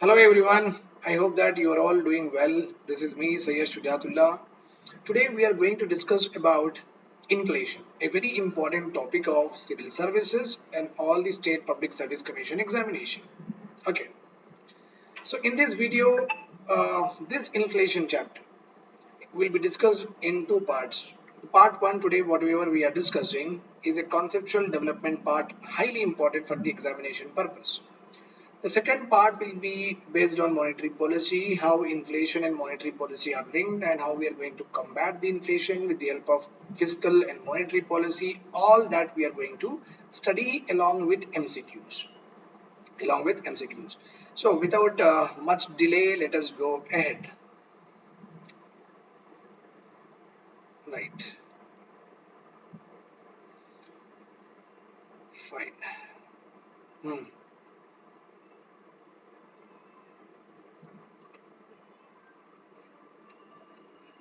Hello everyone, I hope that you are all doing well. This is me, Syed Shujathullah. Today we are going to discuss about inflation, a very important topic of civil services and all the state public service commission examination. Okay, so in this video, this inflation chapter will be discussed in two parts. Part 1 today, whatever we are discussing, is a conceptual development part highly important for the examination purpose. The second part will be based on monetary policy, how inflation and monetary policy are linked, and how we are going to combat the inflation with the help of fiscal and monetary policy. All that we are going to study along with MCQs. So without much delay, let us go ahead. Right. Fine. Hmm.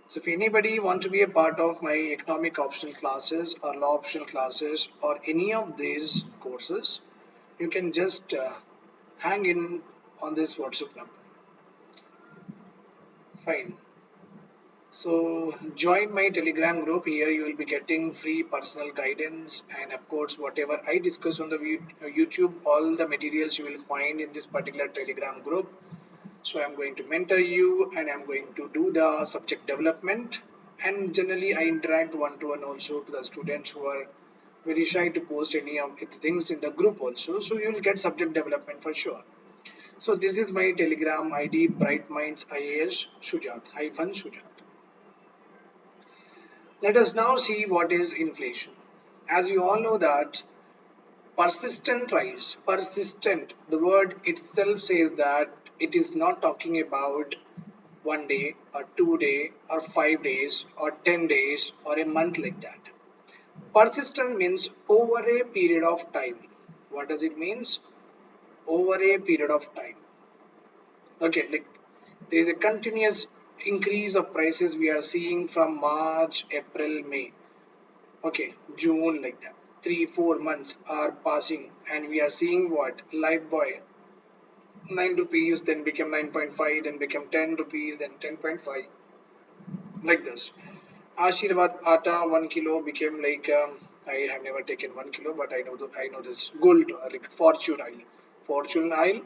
So if anybody want to be a part of my economic optional classes or law optional classes or any of these courses, you can just hang in on this WhatsApp number. Fine. So join my Telegram group. Here you will be getting free personal guidance, and of course whatever I discuss on the YouTube, all the materials you will find in this particular Telegram group. So I'm going to mentor you and I'm going to do the subject development, and generally I interact one-to-one also to the students who are very shy to post any of the things in the group also. So you will get subject development for sure. So this is my Telegram ID, Bright Minds IAS Shujath. Let us now see what is inflation. As you all know that persistent rise, persistent, the word itself says that it is not talking about 1 day or 2 day or 5 days or 10 days or a month like that. Persistent means over a period of time. What does it means? Over a period of time. Okay, like there is a continuous increase of prices we are seeing from March, April, May. Okay, June like that. 3-4 months are passing and we are seeing what? Lifebuoy 9 rupees, then became 9.5, then became 10 rupees, then 10.5, like this. Ashirvad Atta 1 kilo became like I have never taken 1 kilo, but I know this gold like Fortune oil.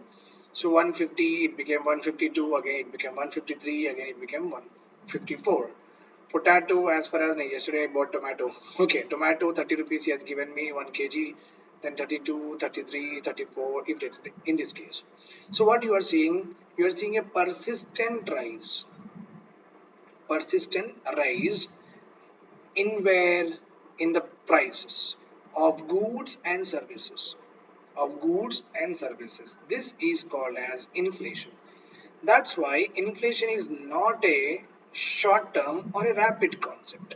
So 150 it became 152, again it became 153, again it became 154. Potato, as far as yesterday I bought tomato. Okay, tomato 30 rupees he has given me 1 kg, then 32, 33, 34 if it's in this case. So what you are seeing? You are seeing a persistent rise in where? In the prices of goods and services. This is called as inflation. That's why inflation is not a short term or a rapid concept.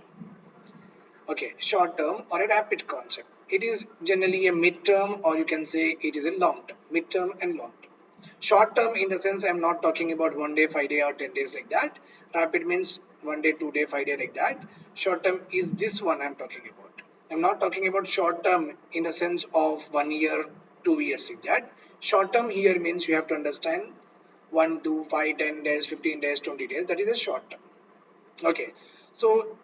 Okay, short term or a rapid concept. It is generally a mid term, or you can say it is a long term, mid term and long term. Short term in the sense I'm not talking about 1 day, 5 day or 10 days like that. Rapid means 1 day, 2 day, 5 day like that. Short term is this one I'm talking about. I'm not talking about short term in the sense of 1 year, 2 years like that. Short term here means you have to understand 1 to 5, 10 days, 15 days, 20 days. That is a short term. Okay, so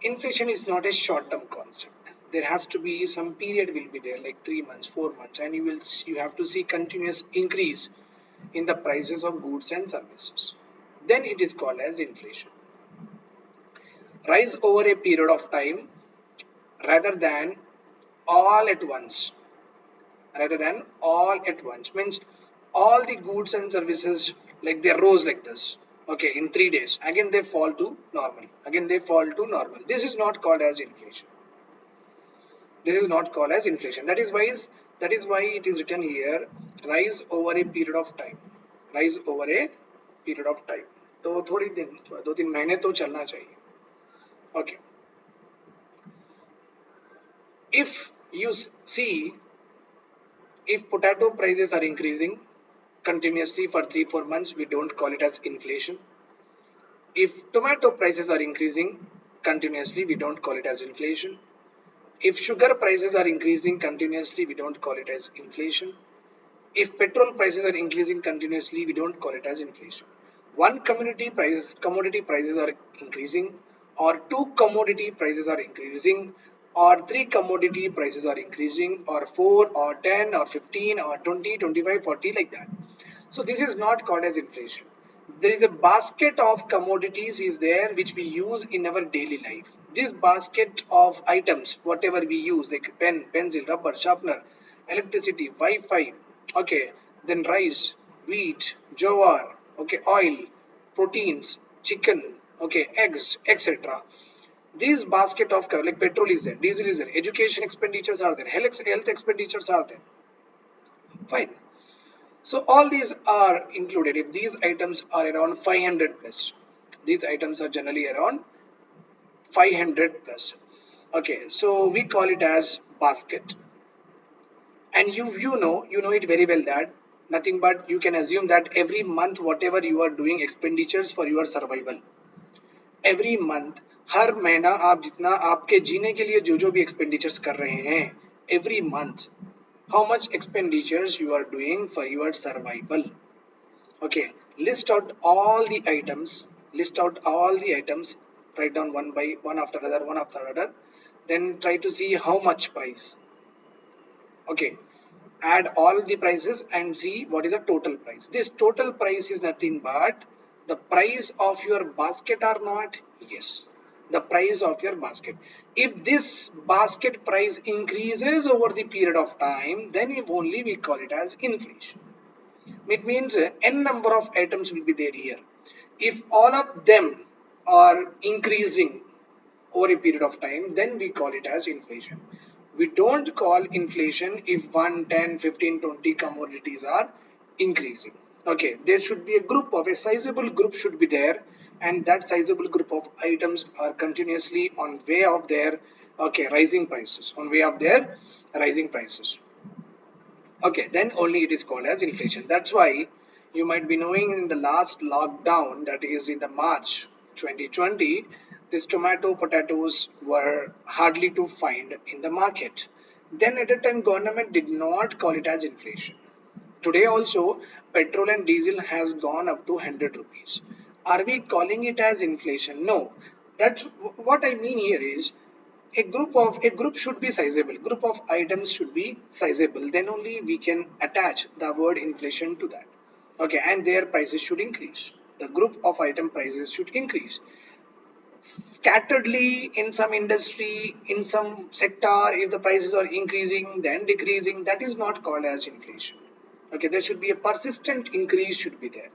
inflation is not a short-term concept. There has to be some period will be there, like 3 months, 4 months, and you have to see continuous increase in the prices of goods and services. Then it is called as inflation. Rise over a period of time rather than all at once. Rather than all at once means all the goods and services like they rose like this. Okay, in 3 days again they fall to normal. This is not called as inflation. That is why it is written here, rise over a period of time. Rise over a period of time. तो थोड़ी दिन 2-3 महीने तो चलना चाहिए. Okay. If you see, if potato prices are increasing continuously for 3-4 months, we don't call it as inflation. If tomato prices are increasing continuously, we don't call it as inflation. If sugar prices are increasing continuously, we don't call it as inflation. If petrol prices are increasing continuously, we don't call it as inflation. One commodity prices are increasing, or two commodity prices are increasing, or three commodity prices are increasing, or four, or 10, or 15, or 20, 25, 40, like that. So this is not called as inflation. There is a basket of commodities is there which we use in our daily life. This basket of items, whatever we use, like pen, pencil, rubber, sharpener, electricity, Wi-Fi, okay, then rice, wheat, jowar, okay, oil, proteins, chicken, okay, eggs, etc. These basket of like petrol is there, diesel is there, education expenditures are there, health expenditures are there. Fine. So all these are included. If these items are around 500 plus, these items are generally around 500 plus. Okay, so we call it as basket. And you know it very well that nothing but you can assume that every month whatever you are doing expenditures for your survival. Every month हर महीना आप जितना आपके जीने के लिए जो जो भी expenditures कर रहे हैं every month how much expenditures you are doing for your survival. Okay, list out all the items, list out all the items, write down one by one after another, one after another, then try to see how much price. Okay, add all the prices and see what is the total price. This total price is nothing but the price of your basket or not? Yes, the price of your basket. If this basket price increases over the period of time, then if only we call it as inflation. It means n number of items will be there here. If all of them are increasing over a period of time, then we call it as inflation. We don't call inflation if 1, 10, 15, 20 commodities are increasing. Okay, there should be a group of a sizable group should be there, and that sizable group of items are continuously on way of their rising prices, on way of their rising prices. Okay, then only it is called as inflation. That's why you might be knowing in the last lockdown, that is in the March 2020, these tomato potatoes were hardly to find in the market. Then at the time government did not call it as inflation. Today also petrol and diesel has gone up to 100 rupees. Are we calling it as inflation? No. That's what I mean here is a group should be sizable, group of items should be sizable, then only we can attach the word inflation to that. Okay, and their prices should increase, the group of item prices should increase scatteredly in some industry, in some sector. If the prices are increasing then decreasing, that is not called as inflation. Okay, there should be a persistent increase should be there.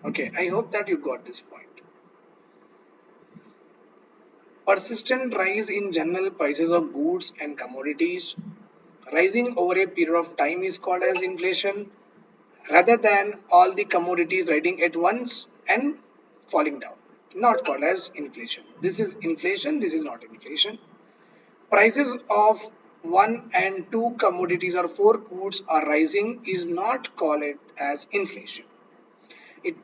Okay, I hope that you got this point. Persistent rise in general prices of goods and commodities rising over a period of time is called as inflation, rather than all the commodities rising at once and falling down. Not called as inflation. This is inflation, this is not inflation. Prices of one and two commodities or four goods are rising is not called it as inflation.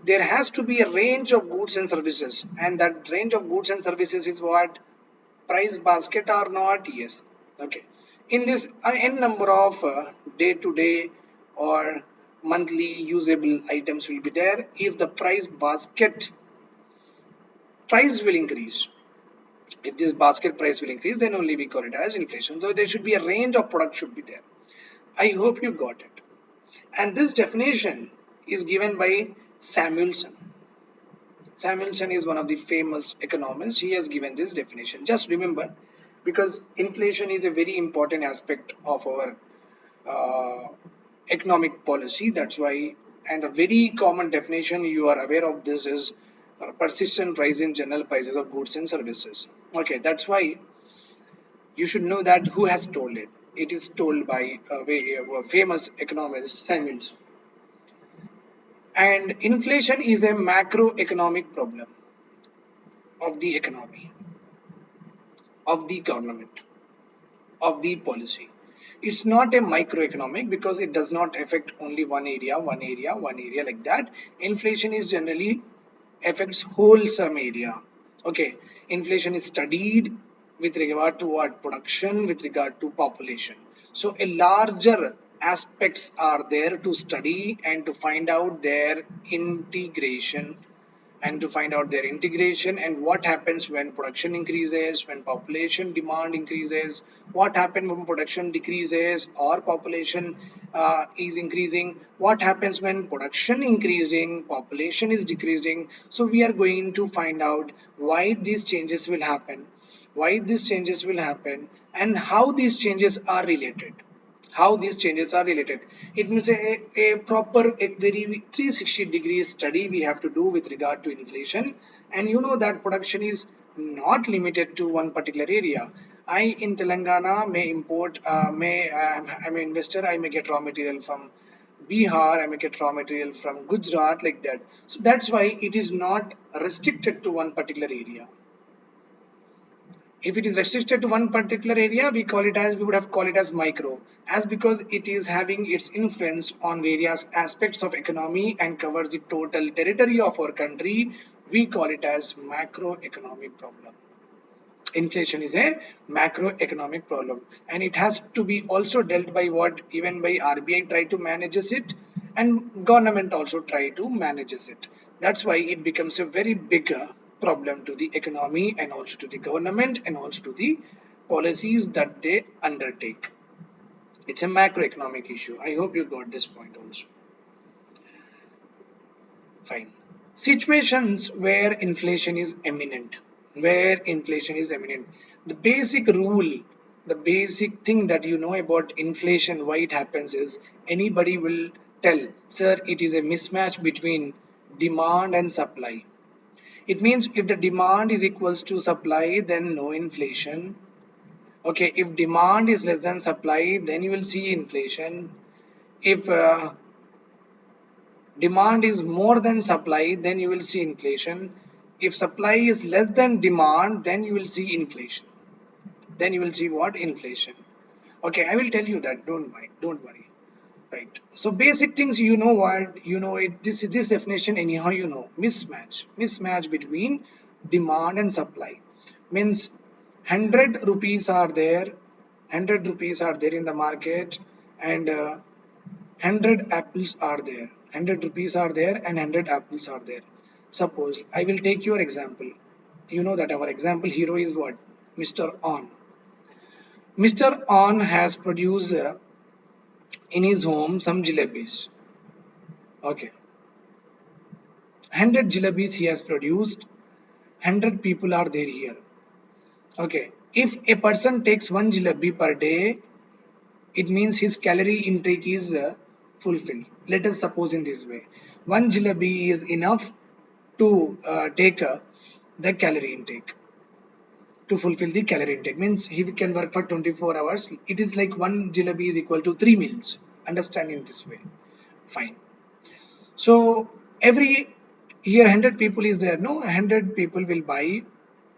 There has to be a range of goods and services, and that range of goods and services is what? Price basket or not? Yes. Okay, in this n number of day to day or monthly usable items will be there. If the price basket price will increase, if this basket price will increase, then only we call it as inflation. So there should be a range of products should be there. I hope you got it. And this definition is given by Samuelson. Samuelson is one of the famous economists. He has given this definition. Just remember, because inflation is a very important aspect of our uh, economic policy. That's why, and a very common definition you are aware of this is persistent rise in general prices of goods and services. Okay, that's why you should know that who has told it. It is told by a very famous economist Samuelson. And inflation is a macroeconomic problem of the economy, of the government, of the policy. It's not a microeconomic because it does not affect only one area like that. Inflation is generally affects wholesome area. Okay, inflation is studied with regard to what? Production, with regard to population. So a larger aspects are there to study and to find out their integration and what happens when production increases, when population demand increases, what happens when production decreases or population is increasing, what happens when production increasing, population is decreasing. So we are going to find out why these changes will happen, and how these changes are related. It means a proper, a very 360 degrees study we have to do with regard to inflation. And you know that production is not limited to one particular area. I in Telangana may import, I'm an investor, I may get raw material from Bihar, I may get raw material from Gujarat, like that. So that's why it is not restricted to one particular area. If it is restricted to one particular area, we would have called it as micro, as because it is having its influence on various aspects of economy and covers the total territory of our country. We call it as macroeconomic problem. Inflation is a macroeconomic problem, and it has to be also dealt by what even by RBI try to manages it, and government also try to manages it. That's why it becomes a very big problem to the economy and also to the government and also to the policies that they undertake. It's a macroeconomic issue. I hope you got this point also. Fine. Situations where inflation is imminent. The basic rule, the basic thing that you know about inflation, why it happens is anybody will tell, sir, it is a mismatch between demand and supply. It means if the demand is equals to supply, then no inflation. Okay, if demand is less than supply, then you will see inflation. If demand is more than supply, then you will see inflation. If supply is less than demand, then you will see inflation. Then you will see what? Inflation. Okay, I will tell you that. Don't worry. Right. So basic things, you know what? You know it. This definition anyhow you know. Mismatch between demand and supply means 100 rupees are there. 100 rupees are there in the market, and 100 apples are there. 100 rupees are there and 100 apples are there. Suppose I will take your example. You know that our example hero is what? Mr. On. Mr. On has produced in his home some jalebis. Okay. 100 jalebis he has produced. 100 people are there here. Okay. If a person takes one jalebi per day, it means his calorie intake is fulfilled. Let us suppose in this way. One jalebi is enough to take the calorie intake. To fulfill the calorie intake means he can work for 24 hours. It is like one jalebi is equal to 3 meals. Understand in this way. Fine. So every here 100 people is there. No, 100 people will buy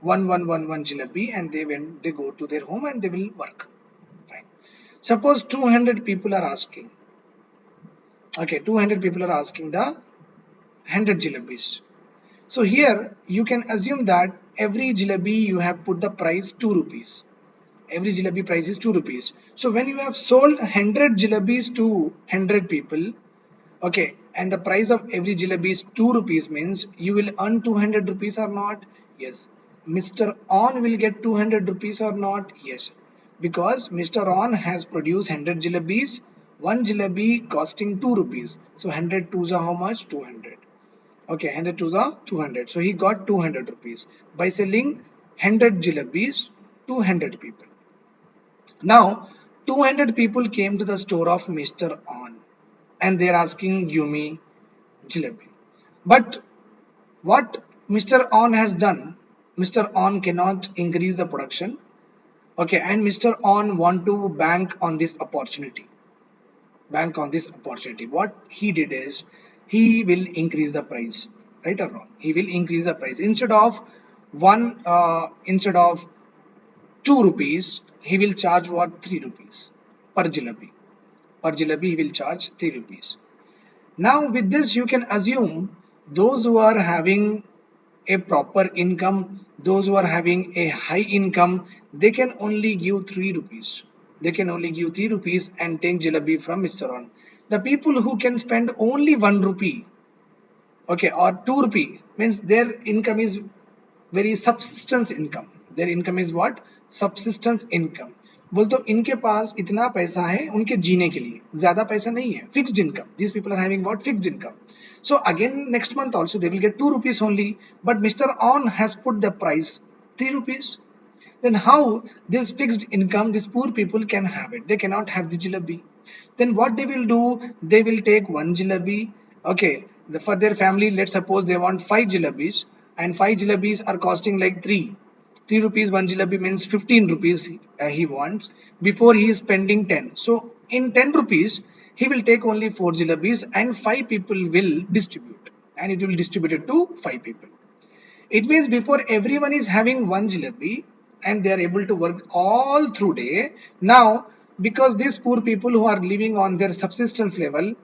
one jalebi, and when they go to their home and they will work. Fine. Suppose 200 people are asking. Okay, 200 people are asking the 100 jalebis. So here you can assume that every jalebi you have put the price 2 rupees. Every jalebi price is 2 rupees. So when you have sold 100 jalebis to 100 people, okay, and the price of every jalebi is 2 rupees, means you will earn 200 rupees or not? Yes. Mr. On will get 200 rupees or not? Yes. Because Mr. On has produced 100 jalebis, one jalebi costing 2 rupees. So 100 twos are how much? 200. Okay, 100 twos are 200. So he got 200 rupees by selling 100 jalebis to 100 people. Now, 200 people came to the store of Mr. On, and they're asking, give me jalebi. But what Mr. On has done, Mr. On cannot increase the production. Okay, and Mr. On want to bank on this opportunity. What he did is he will increase the price, right or wrong? He will increase the price instead of 2 rupees. He will charge what? 3 rupees per jalebi. Per jalebi he will charge 3 rupees. Now with this you can assume those who are having a proper income, those who are having a high income, they can only give 3 rupees. they can only give 3 rupees and take jalebi from Mr. On. The people who can spend only 1 rupee, okay, or 2 rupee, means their income is very subsistence income. Their income is what? Subsistence income. बोल तो इनके पास इतना पैसा है उनके जीने के लिए, ज्यादा पैसा नहीं है. Fixed income. These people are having what? Fixed income. So again next month also they will get 2 rupees only, but Mr. On has put the price 3 rupees. Then how this fixed income, these poor people can have it? They cannot have the jalebi. Then what they will do? They will take one jalebi. Okay, for their family, let's suppose they want 5 jalebis, and 5 jalebis are costing like 3. 3 rupees one jalebi means 15 rupees he wants. Before he is spending 10. So in 10 rupees, he will take only 4 jalebis and 5 people will distribute. And it will distribute it to 5 people. It means before everyone is having one jalebi and they are able to work all through day. Now, because these poor people who are living on their subsistence level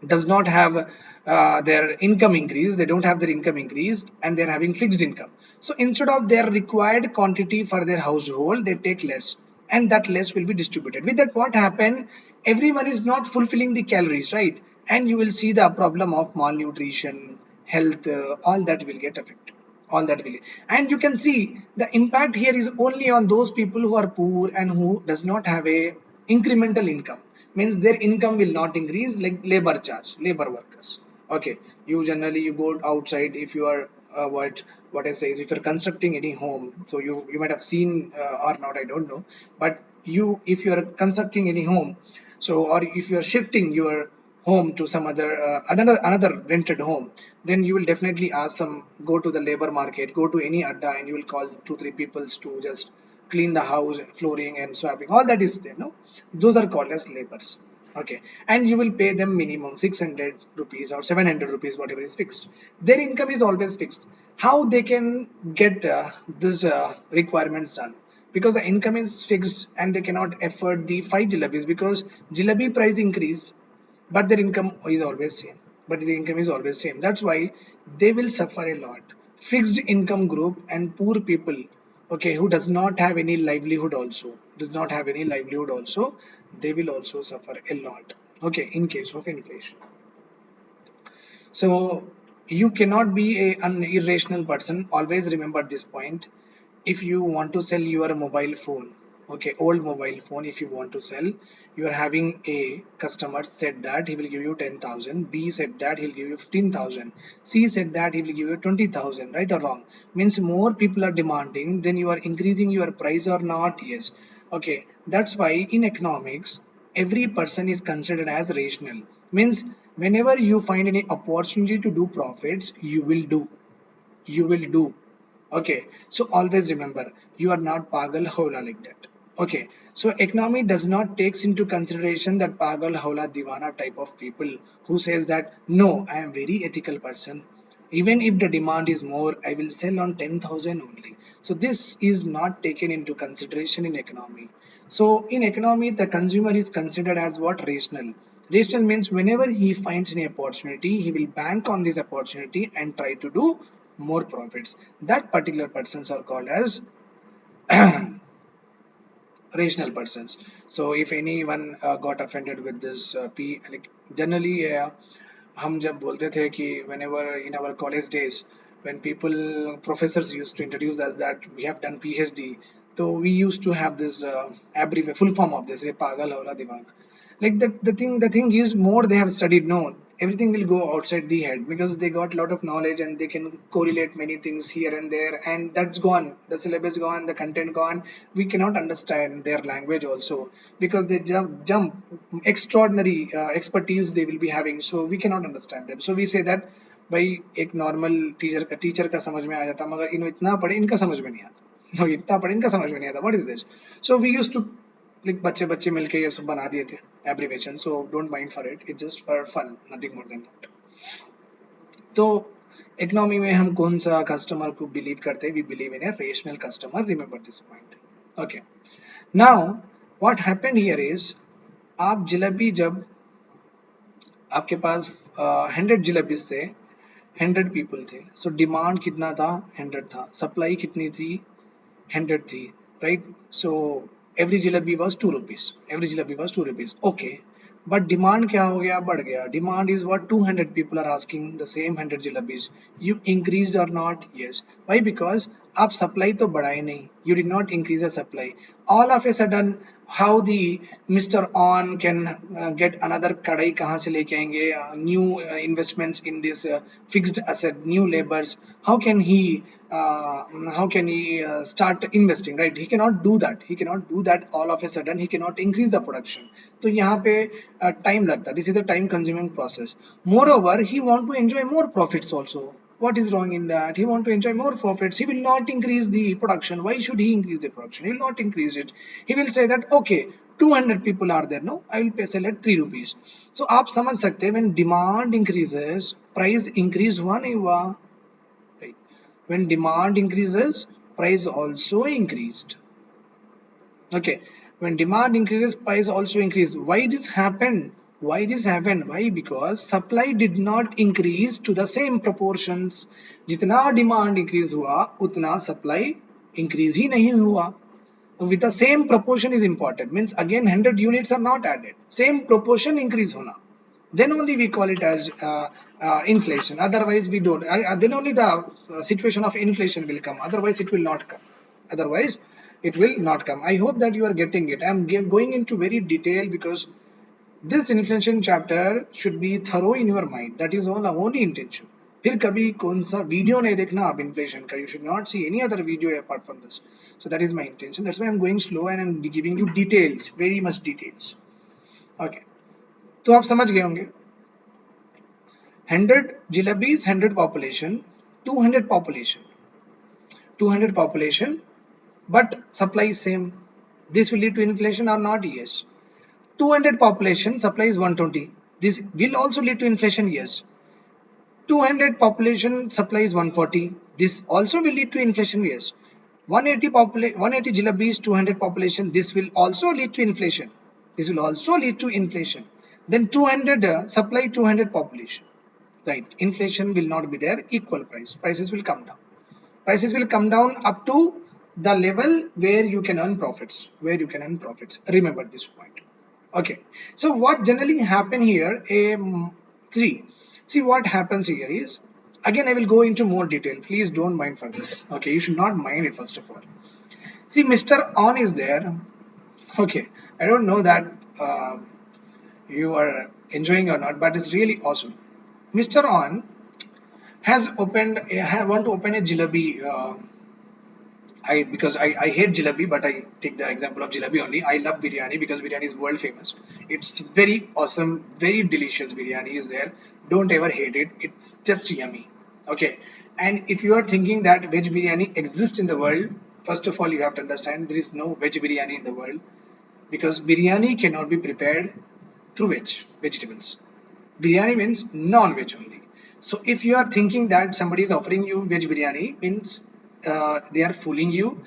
does not have their income increased, they don't have their income increased and they're having fixed income. So instead of their required quantity for their household, they take less and that less will be distributed. With that, what happened? Everyone is not fulfilling the calories, right? And you will see the problem of malnutrition, health, all that will get affected. All that will, and you can see the impact here is only on those people who are poor and who does not have a incremental income, means their income will not increase, like labor charge, labor workers. Okay, you generally you go outside if you are what I say is if you're constructing any home, so you might have seen or not, I don't know, but you if you are constructing any home, so or if you are shifting your home to some other another rented home, then you will definitely ask some, go to the labor market, go to any adda, and you will call 2 3 peoples to just clean the house, flooring and swapping, all that is there, no? Those are called as labors. Okay, and you will pay them minimum 600 rupees or 700 rupees, whatever is fixed. Their income is always fixed. How they can get this requirements done? Because the income is fixed and they cannot afford the 5 jalebis, because jalebi price increased but their income is always same, but the income is always same. That's why they will suffer a lot. Fixed income group and poor people, okay, who does not have any livelihood also, they will also suffer a lot, okay, in case of inflation. So you cannot be an irrational person. Always remember this point. If you want to sell your mobile phone, okay, old mobile phone, if you want to sell, you are having a customer said that he will give you 10,000, B said that he'll give you 15,000, C said that he will give you 20,000, right or wrong? Means more people are demanding, then you are increasing your price or not? Yes. Okay, that's why in economics every person is considered as rational. Means whenever you find any opportunity to do profits, you will do. Okay, so always remember, you are not pagal hola like that. Okay, so economy does not takes into consideration that pagal hola diwana type of people who says that no, I am very ethical person, even if the demand is more, I will sell on 10,000 only. So this is not taken into consideration in economy. So in economy the consumer is considered as what? Rational. Rational means whenever he finds any opportunity, he will bank on this opportunity and try to do more profits. That particular persons are called as rational persons. So if anyone got offended with this P, like generally हम जब बोलते थे कि whenever in our college days, when people professors used to introduce us that we have done PhD, so we used to have this abbreviation full form of this, pagal hola divana. Like the thing is more they have studied, no, everything will go outside the head because they got a lot of knowledge and they can correlate many things here and there, and that's gone, the syllabus gone, the content gone. We cannot understand their language also because they jump extraordinary expertise they will be having, so we cannot understand them. So we say that भाई एक normal teacher का समझ में आ जाता, मगर इन्हें इतना पढ़े इनका समझ में नहीं आता, no, इतना पढ़े इनका समझ में नहीं आता, what is this? So we used to, like बच्चे बच्चे मिलके ये सब बना दिए थे abbreviation, so don't mind for it, it's just for fun, nothing more than that. तो इकोनॉमी में हम कौन सा कस्टमर को बिलीव करते हैं? We believe in a rational customer, remember this point. Okay, now what happened here is, आप जलेबी जब आपके पास 100 जलेबीज थे, 100 पीपल थे, सो डिमांड कितना था? 100 था. सप्लाई कितनी थी? 100 थी, right? So every jalebi was 2 rupees. Every jalebi was 2 rupees. Okay. But demand क्या हो गया? बढ़ गया. Demand is what 200 people are asking the same 100 jalebis. You increased or not? Yes. Why? Because आप supply तो बढ़ाए नहीं. You did not increase the supply. All of a sudden, how the Mr. On can get another kadai कहाँ से लेके आएंगे? New investments in this fixed asset, new labors. How can he? How can he start investing, right? He cannot do that. He cannot do that all of a sudden. He cannot increase the production. तो यहाँ पे time लगता. This is a time consuming process. Moreover, he want to enjoy more profits also. What is wrong in that? He want to enjoy more profits. He will not increase the production. Why should he increase the production? He will not increase it. He will say that okay, 200 people are there. No, I will pay sell at 3 rupees. So आप समझ सकते हैं when demand increases, price increase हुआ नहीं हुआ? Right. When demand increases, price also increased. Okay. When demand increases, price also increased. Why this happened? Why this happened? Why? Because supply did not increase to the same proportions. जितना demand increase हुआ, उतना supply increase ही नहीं हुआ. With the same proportion is important. Means again 100 units are not added. Same proportion increase hona. Then only we call it as inflation. Otherwise we don't. Then only the situation of inflation will come. Otherwise it will not come. Otherwise it will not come. I hope that you are getting it. I am going into very detail because this inflation chapter should be thorough in your mind. That is all our only intention. फिर कभी कौन सा video नहीं देखना आप inflation का. You should not see any other video apart from this. So that is my intention. That's why I'm going slow and I'm giving you details, very much details. Okay. तो आप समझ गए होंगे. 100 jalebis, 100 population, 200 population, 200 population, but supply is same. This will lead to inflation or not? Yes. 200 population, supply is 120. This will also lead to inflation? Yes. 200 population, supply is 140. This also will lead to inflation? Yes. 180 jalebis, 200 population, this will also lead to inflation. This will also lead to inflation. Then 200 supply, 200 population. Right. Inflation will not be there. Equal price. Prices will come down. Prices will come down up to the level where you can earn profits. Where you can earn profits. Remember this point. Okay. So what generally happen here? Three. See what happens here is, again I will go into more detail. Please don't mind for this. Okay, you should not mind it first of all. See, Mr. On is there. Okay, I don't know that you are enjoying or not, but it's really awesome. Mr. On has opened. I want to open a jalebi. Because I hate jalebi, but I take the example of jalebi only. I love biryani because biryani is world famous. It's very awesome, very delicious biryani is there. Don't ever hate it. It's just yummy. Okay. And if you are thinking that veg biryani exists in the world, first of all, you have to understand there is no veg biryani in the world because biryani cannot be prepared through vegetables. Biryani means non-veg only. So if you are thinking that somebody is offering you veg biryani, means they are fooling you.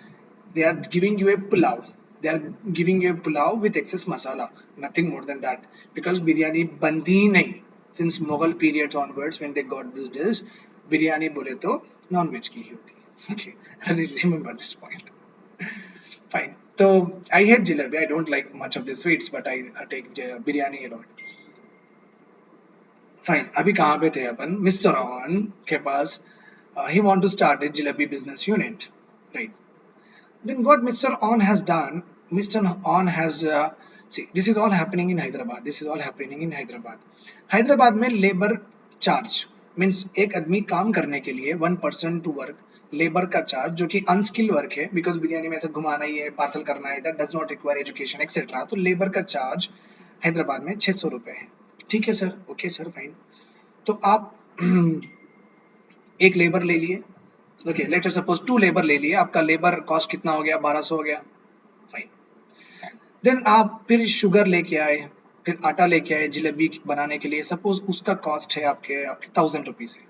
They are giving you a pulao. They are giving you a pulao with excess masala. Nothing more than that. Because biryani bandi nahi. Since Mughal periods onwards, when they got this dish, biryani bole to non-veg ki hi hoti. Okay, remember this point. Fine. So I hate jalebi. I don't like much of the sweets, but I take biryani a lot. Fine. अभी कहाँ पे थे अपन? Mr. On के पास he want to start a jalebi business unit, right? Then what Mr. On has done? Mr. On has see, this is all happening in Hyderabad. This is all happening in Hyderabad. Hyderabad में labor charge means एक आदमी काम करने के लिए 1% to work labour का charge जो कि अनस्किल्ड वर्क है बिकॉज बिरयानी में ऐसे घुमाना ही है पार्सल करना है that does not require education etcetera तो लेबर का चार्ज हैदराबाद में 600 रुपए है. ठीक है सर, ओके सर, फाइन. तो आप एक लेबर ले लिए, okay let us suppose 2 labour ले लिए, आपका लेबर कॉस्ट कितना हो गया? 1200 हो गया, फाइन. देन आप फिर शुगर लेके आए, फिर आटा लेके आए जलेबी बनाने के लिए, सपोज उसका कॉस्ट है आपके 1000 रुपीज है,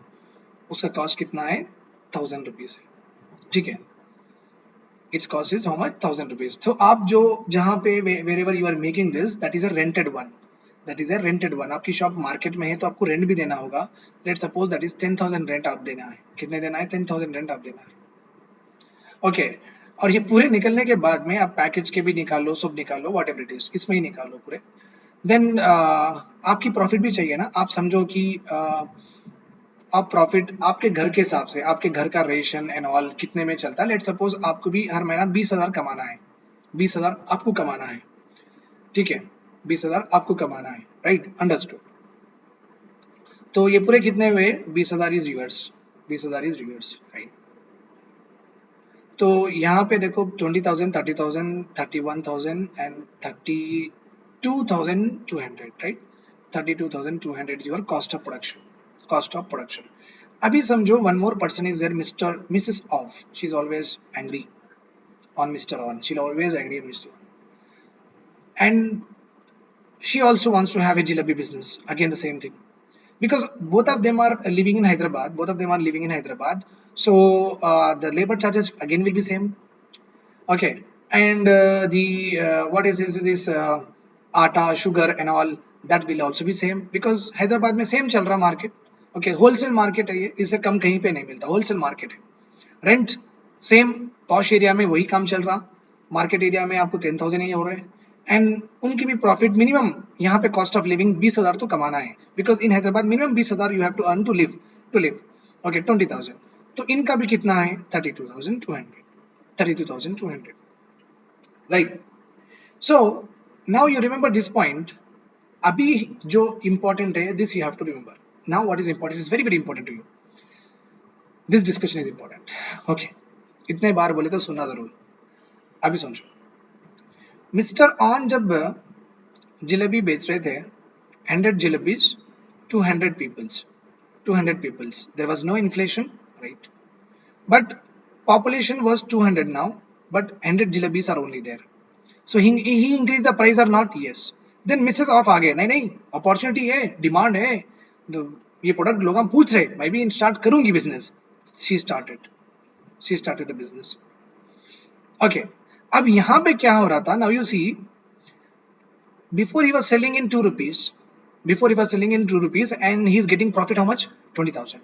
उसका कॉस्ट कितना है? 1000 रुपीज है, ठीक है. Its cost is how much? 1000 rupees. तो आप जो जहाँ पे wherever you are making this that is a rented one, that is a rented one. आपकी शॉप मार्केट में है तो आपको रेंट भी देना होगा. Let suppose that is 10,000 rent आप देना है. कितने देना है? 10,000 रेंट आप देना है, ओके. और ये पूरे निकलने के बाद में आप पैकेज के भी निकालो, सब निकालो, वॉट एवर इट इज, इसमें ही निकालो पूरे, देन आपकी प्रॉफिट भी चाहिए ना। आप समझो कि आप प्रॉफिट आपके घर के हिसाब से, आपके घर का रेशन एंड ऑल कितने में चलता है, लेट सपोज आपको भी हर महीना 20,000 कमाना है, 20,000 आपको कमाना है, ठीक है, 20,000 आपको कमाना है, राइट, अंडरस्टूड। तो ये पूरे कितने हुए, 20,000 is yours, 20,000 is yours, fine. तो यहाँ पे देखो 20,000, 30,000, 31,000 and 32,200, right, 32,200 is your cost of production, cost of production. अभी समझो one more person is there, Mr Mrs of, she is always angry on Mr. On, she'll always agree on Mr. On, and she also wants to have a jalebi business, again the same thing, because both of them are living in Hyderabad, both of them are living in Hyderabad, so the labor charges again will be same, okay, and the what is this atta, sugar and all, that will also be same, because Hyderabad में same चल रहा market, okay, wholesale market है ये, इससे कम कहीं पे नहीं मिलता, wholesale market है, रेंट सेम, पॉश एरिया में वही काम चल रहा, मार्केट एरिया में आपको 10,000 ही हो रहे हैं, एंड उनकी भी प्रॉफिट मिनिमम, यहाँ पे कॉस्ट ऑफ लिविंग 20,000 तो कमाना है, because in Hyderabad minimum 20,000 you have to earn to live, okay, 20,000, तो इनका भी कितना है 32,200, 32,200, right. So now you remember this point, अभी जो इंपॉर्टेंट है, this you have to remember, now what is important is very very important to you, this discussion is important, okay, इतने बार बोले तो सुनना जरूर। अभी समझो, मिस्टर ऑन जब जलेबी बेच रहे थे, 100 jalebis, 200 peoples, 200 peoples, there was no inflation, right, but population was 200 now, but 100 jalebis are only there, so he increased the price or not, yes, then Mrs. off आ गए, नहीं नहीं अपॉर्चुनिटी है, demand है, ये प्रोडक्ट लोग हम पूछ रहे, मैं भी स्टार्ट करूंगी business, she started the business, okay। अब यहाँ पे क्या हो रहा था, now you see, before he was selling in 2 rupees, before he was selling in 2 rupees and he is getting profit how much, 20,000,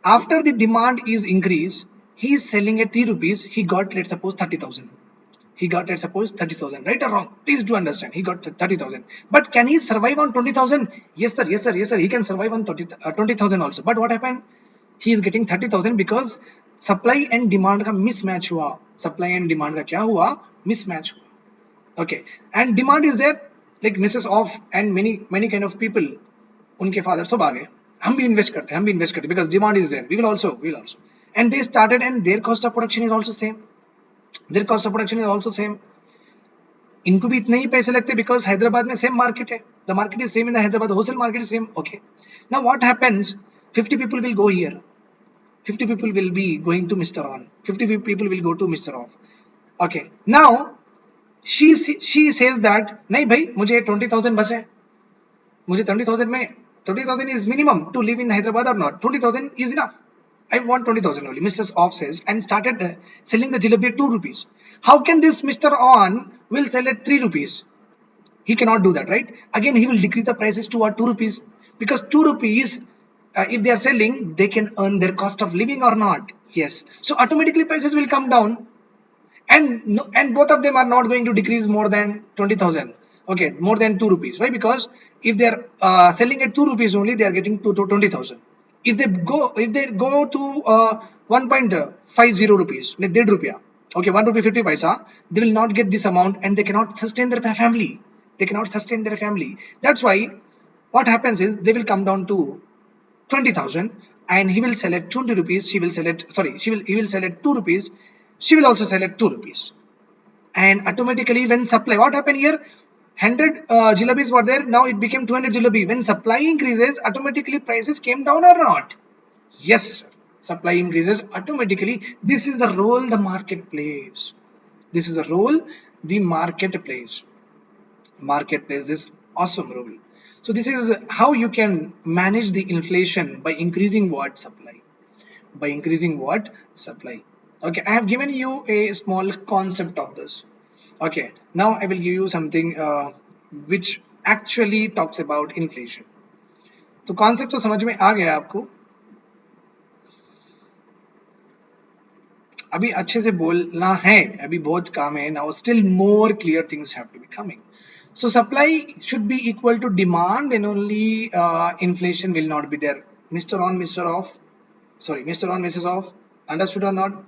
after the demand is increased, he is selling at 3 rupees, he got, let's suppose, 30,000, he got, let's suppose, 30,000, right or wrong, please do understand, he got 30,000, but can he survive on 20,000, yes sir, yes sir, yes sir, he can survive on 20,000 also, but what happened, he is getting 30,000 because supply and demand का mismatch हुआ, supply and demand का क्या हुआ, mismatch हुआ, okay, and demand is there, like Mrs. Off and many kind of people, उनके father सब आ गए, हम भी invest करते, because demand is there, we will also, and they started, and their cost of production is also same, इनको भी इतने ही पैसे लगते, because हैदराबाद में same market है, the market is same in the Hyderabad, wholesale market is same, okay, now what happens, 50 people will go here, 50 people will be going to Mr. On, 50 people will go to Mr. Off, okay, now she says that नहीं भाई मुझे 20,000 बस है, मुझे 20,000 में 20,000 is minimum to live in Hyderabad or not, 20,000 is enough, I want 20,000 only, Mrs. Off says, and started selling the jalebi at 2 rupees. How can this Mr. On will sell at 3 rupees? He cannot do that, right? Again he will decrease the prices to what, 2 rupees, because 2 rupees, if they are selling, they can earn their cost of living or not, yes, so automatically prices will come down, and no, and both of them are not going to decrease more than 20,000, okay, more than 2 rupees, why, because if they are selling at 2 rupees only, they are getting to 20,000, if they go to 1.50 rupees, like 1.5 rupiah, okay, 1 rupee 50 paisa, they will not get this amount, and they cannot sustain their family, that's why what happens is, they will come down to 20,000, and he will sell at 20 rupees, he will sell at 2 rupees, she will also sell at 2 rupees, and automatically when supply, what happened here, 100 jalebis were there, now it became 200 jalebi, when supply increases, automatically prices came down or not, yes sir. Supply increases automatically, this is the role the market plays, the market plays this awesome role. So this is how you can manage the inflation, by increasing what, supply, okay, I have given you a small concept of this, okay, now I will give you something which actually talks about inflation, तो concept तो समझ में आ गया आपको, अभी अच्छे से बोलना है, अभी बहुत काम है. Now still more clear things have to be coming. So supply should be equal to demand, and only inflation will not be there. Mr. On, Mr. Off. Sorry, Mr. On, Mrs. Off. Understood or not?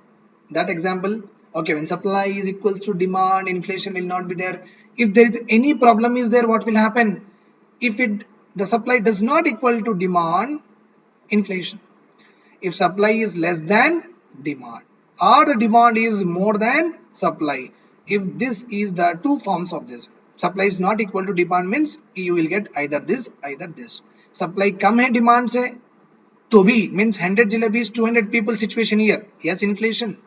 That example. Okay, when supply is equal to demand, inflation will not be there. If there is any problem is there, what will happen? If the supply does not equal to demand, inflation. If supply is less than demand, or the demand is more than supply, if this is the two forms of this, supply is not equal to demand means you will get either this, either this. Supply कम है demand से तो भी means 100 jalebis 200 people situation here, yes, inflation.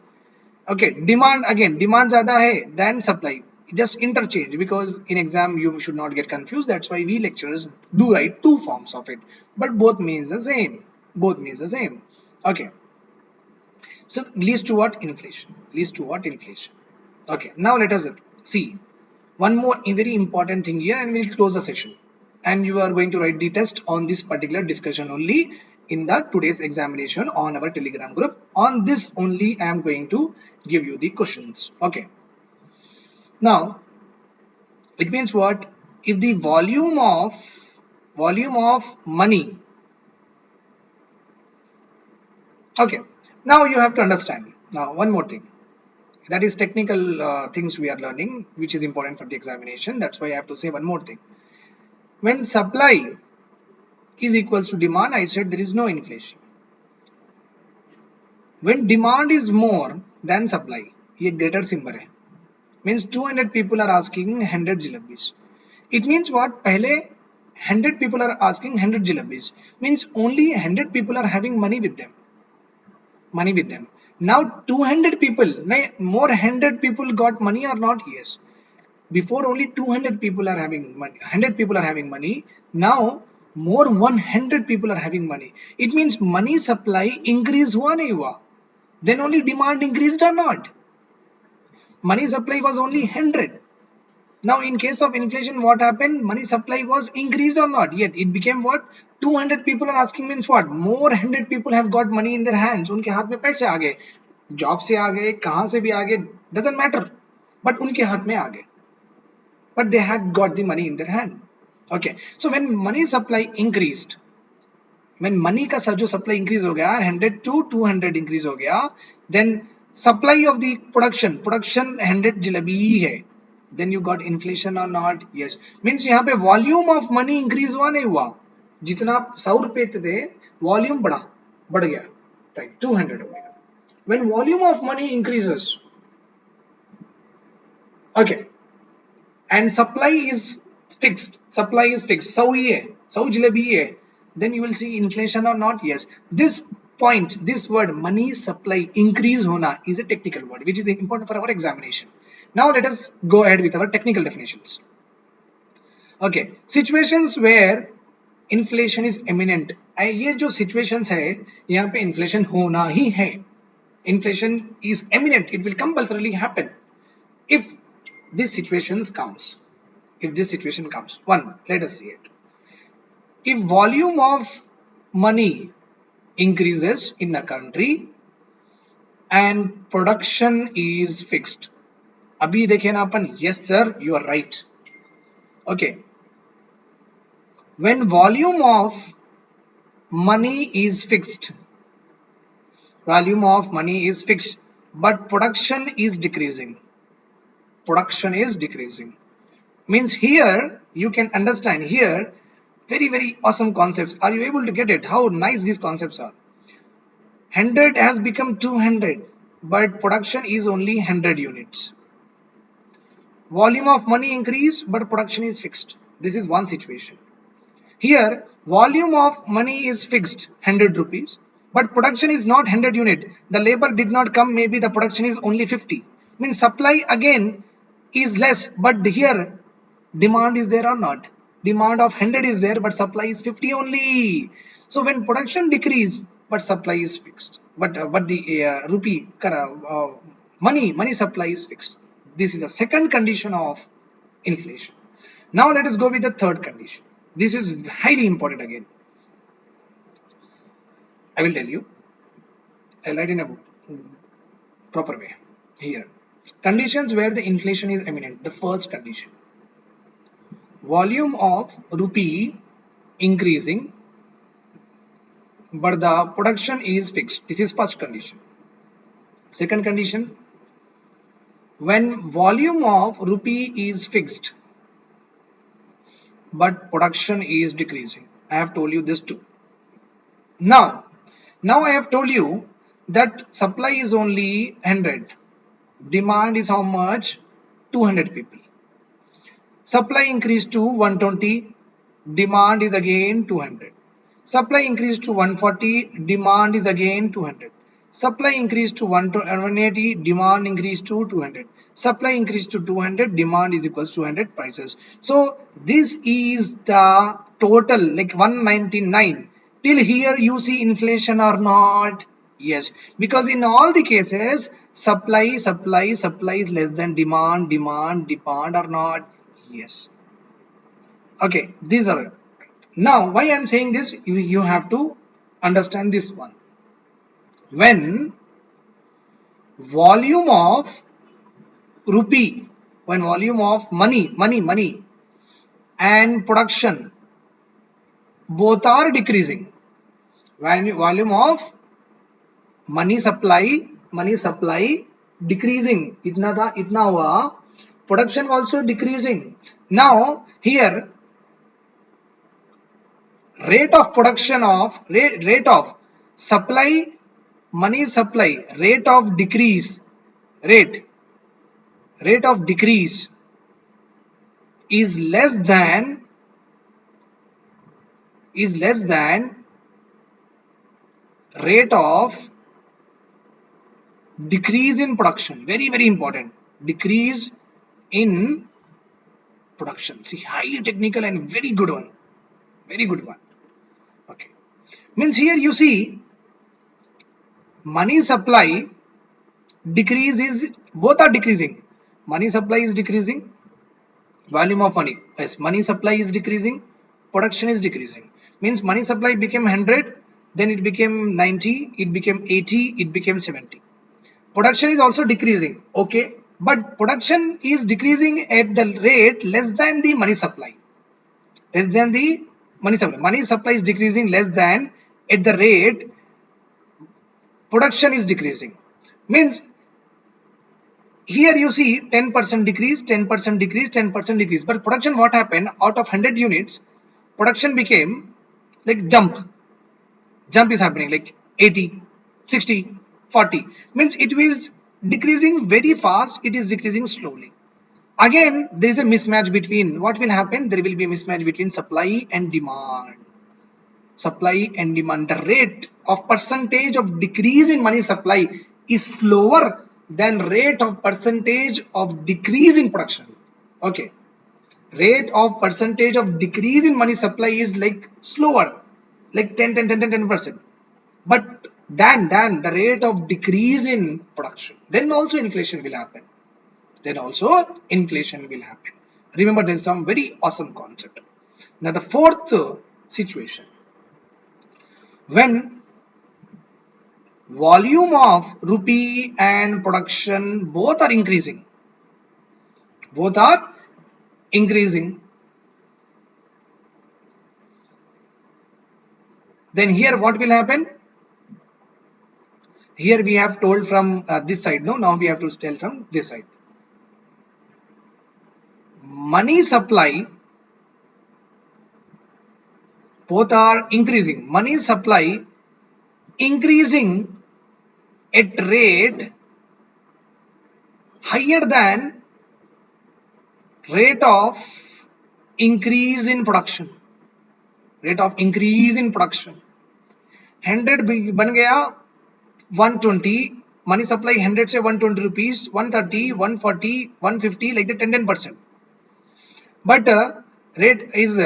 Okay, demand, again demand ज़्यादा है than supply, just interchange, because in exam you should not get confused. That's why we lecturers do write two forms of it, but both means the same, both means the same. Okay, so leads to what? Inflation. Leads to what? Inflation. Okay, now let us see one more very important thing here, and we'll close the session. And you are going to write the test on this particular discussion only in the today's examination on our Telegram group. On this only I am going to give you the questions. Okay. Now it means what? If the volume of money. Okay. Now you have to understand. Now one more thing. That is technical things we are learning, which is important for the examination. That's why I have to say one more thing. When supply is equals to demand, I said there is no inflation. When demand is more than supply, ये greater symbol है. Means 200 people are asking 100 jalebis. It means what? पहले 100 people are asking 100 jalebis. Means only 100 people are having money with them. Money with them. Now 200 people, more 100 people got money or not? Yes. Before only 200 people are having money, 100 people are having money. Now more 100 people are having money. It means money supply increase हुआ नहीं हुआ. Then only demand increased or not? Money supply was only 100. Now in case of inflation, what happened? Money supply was increased or not? Yet it became what? 200 people are asking means what? More 100 people have got money in their hands. उनके हाथ में पैसे आ गए. Job से आ गए, कहाँ से भी आ गए, doesn't matter. But उनके हाथ में आ गए. But they had got the money in their hand. Okay. So when money supply increased, when money का जो supply increase हो गया, 100 to 200 increase हो गया, then supply of the production 100 jalebi ही है. Then you got inflation or not? Yes. Means यहाँ पे volume of money increase हुआ नहीं हुआ. जितना 100 रुपए थे, volume बढ़ गया, right? 200 हो गया. When volume of money increases, okay, and supply is fixed, 100 ही है, 100 जलेबी ही है, then you will see inflation or not? Yes. This point, this word money supply increase hona is a technical word which is important for our examination. Now let us go ahead with our technical definitions. Okay, situations where inflation is imminent. ये जो situations है, यहाँ पे inflation होना ही है. Inflation is imminent. It will compulsorily happen if this situation comes. If this situation comes. One, let us see it. If volume of money increases in a country and production is fixed. अभी देखें ना अपन, yes sir, you are right. Okay. When volume of money is fixed, but production is decreasing. Production is decreasing. Means here you can understand here very awesome concepts. Are you able to get it? How nice these concepts are. 100 has become 200, but production is only 100 units. Volume of money increased, but production is fixed. This is one situation. Here, volume of money is fixed, 100 rupees, but production is not 100 unit. The labor did not come, maybe the production is only 50. Means supply again is less, but here demand is there or not? Demand of 100 is there, but supply is 50 only. So when production decrease, but supply is fixed. But the rupee money supply is fixed. This is the second condition of inflation. Now let us go with the third condition. This is highly important again. I will tell you. I'll write in a book. proper way. Here, conditions where the inflation is imminent. The first condition, volume of rupee increasing but the production is fixed. This is first condition. Second condition, when volume of rupee is fixed but production is decreasing. I have told you this too. Now I have told you that supply is only 100. Demand is how much? 200 people. Supply increased to 120. Demand is again 200. Supply increased to 140. Demand is again 200. Supply increased to 180. Demand increased to 200. Supply increased to 200. Demand is equals to 200 prices. So this is the total, like 199. Till here you see inflation or not? Yes, because in all the cases supply is less than demand or not? Yes. Okay, these are. Now why I am saying this, you have to understand this one. When volume of rupee, when volume of money and production both are decreasing, when volume of money supply decreasing, itna tha itna hua, production also decreasing. Now here rate of production of rate of supply, money supply, rate of decrease, rate of decrease is less than rate of decrease in production. Very important, decrease in production. See, highly technical and very good one. Okay, means here you see money supply decrease is, both are decreasing. Money supply is decreasing, volume of money, yes, money supply is decreasing, production is decreasing. Means money supply became 100, then it became 90, it became 80, it became 70. Production is also decreasing, okay, but production is decreasing at the rate less than the money supply. Money supply is decreasing less than at the rate production is decreasing. Means here you see 10% decrease, 10% decrease, 10% decrease. But production, what happened? Out of 100 units, production became like jump is happening like 80, 60, 40. Means it is decreasing very fast, it is decreasing slowly. Again, there is a mismatch between, what will happen? There will be a mismatch between supply and demand. The rate of percentage of decrease in money supply is slower than rate of percentage of decrease in production. Okay, rate of percentage of decrease in money supply is like slower, like 10%. But than the rate of decrease in production, then also inflation will happen. Remember, there is some very awesome concept. Now the fourth situation, when volume of rupee and production both are increasing, then here what will happen? Here we have told from this side, no, now we have to tell from this side. Money supply both are increasing, money supply increasing at rate higher than rate of increase in production. 100 बन गया 120, money supply 100 से 120 rupees, 130, 140, 150, like the 10%. But rate is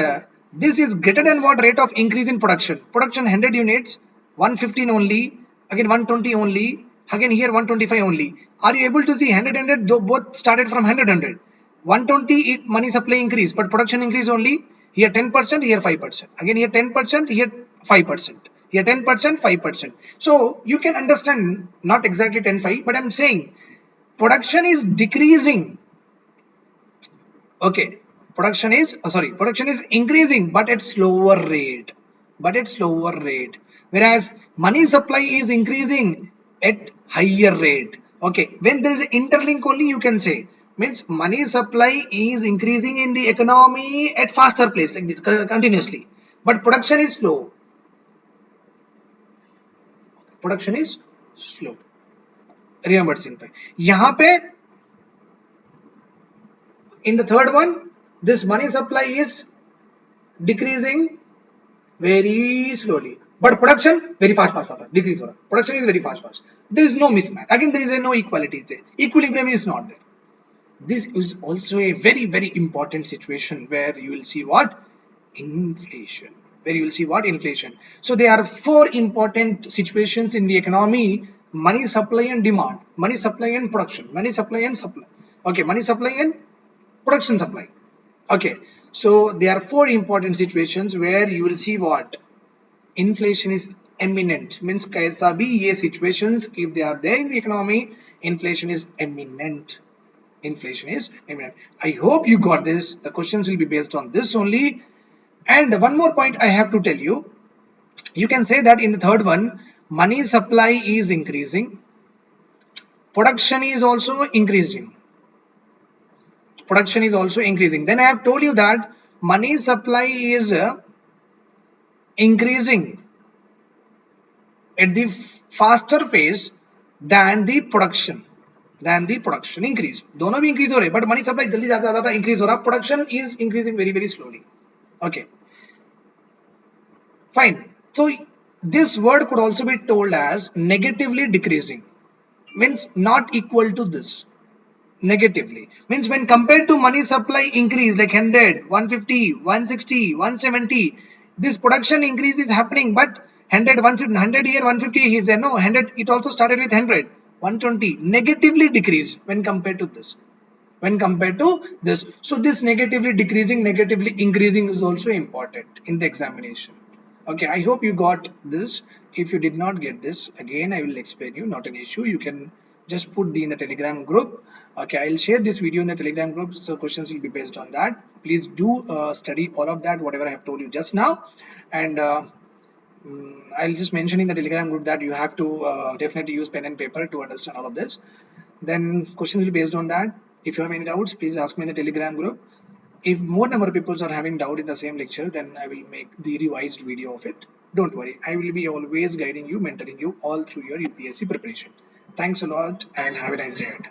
this is greater than what rate of increase in production. Production 100 units, 115 only, again 120 only, again here 125 only. Are you able to see 100 though both started from 100? 120 money supply increase, but production increase only. Here 10%, here 5%. Again here 10%, here 5%. Here 10%, 5%. So you can understand, not exactly 10, 5, but I'm saying production is decreasing. Okay, production is increasing, but at slower rate. Whereas money supply is increasing at higher rate. Okay, when there is interlink only, you can say, means money supply is increasing in the economy at faster pace, like continuously, but production is slow. Production is slow. Remember simple. यहाँ पे in the third one, this money supply is decreasing very slowly, but production very fast decrease. Production is very fast. There is no mismatch. Again, there is no equality there. Equilibrium is not there. This is also a very important situation where you will see what? Inflation. So there are four important situations in the economy: money supply and demand, money supply and production, money supply and supply. Okay, money supply and production supply. Okay, so there are four important situations where you will see what? Inflation is eminent. Means kaisa bhi ye situations, if they are there in the economy, inflation is eminent. I hope you got this. The questions will be based on this only. And one more point I have to tell you. You can say that in the third one, money supply is increasing, production is also increasing. Then I have told you that money supply is increasing at the faster pace than the production increase. दोनों भी increase हो रहे, but money supply जल्दी ज़्यादा increase हो रहा, production is increasing very slowly. Okay, fine. So this word could also be told as negatively decreasing, means not equal to this. Negatively means when compared to money supply increase like 100, 150, 160, 170, this production increase is happening, but 100, 150, here 150, he said no 100, it also started with 100, 120, negatively decreased when compared to this. So this negatively decreasing, negatively increasing is also important in the examination. Okay, I hope you got this. If you did not get this, again I will explain you, not an issue. You can just put in the Telegram group. Okay, I'll share this video in the Telegram group, so questions will be based on that. Please do study all of that, whatever I have told you just now. And I'll just mention in the Telegram group that you have to definitely use pen and paper to understand all of this. Then questions will be based on that. If you have any doubts, please ask me in the Telegram group. If more number of people are having doubt in the same lecture, then I will make the revised video of it. Don't worry, I will be always guiding you, mentoring you all through your UPSC preparation. Thanks a lot and have a nice day ahead.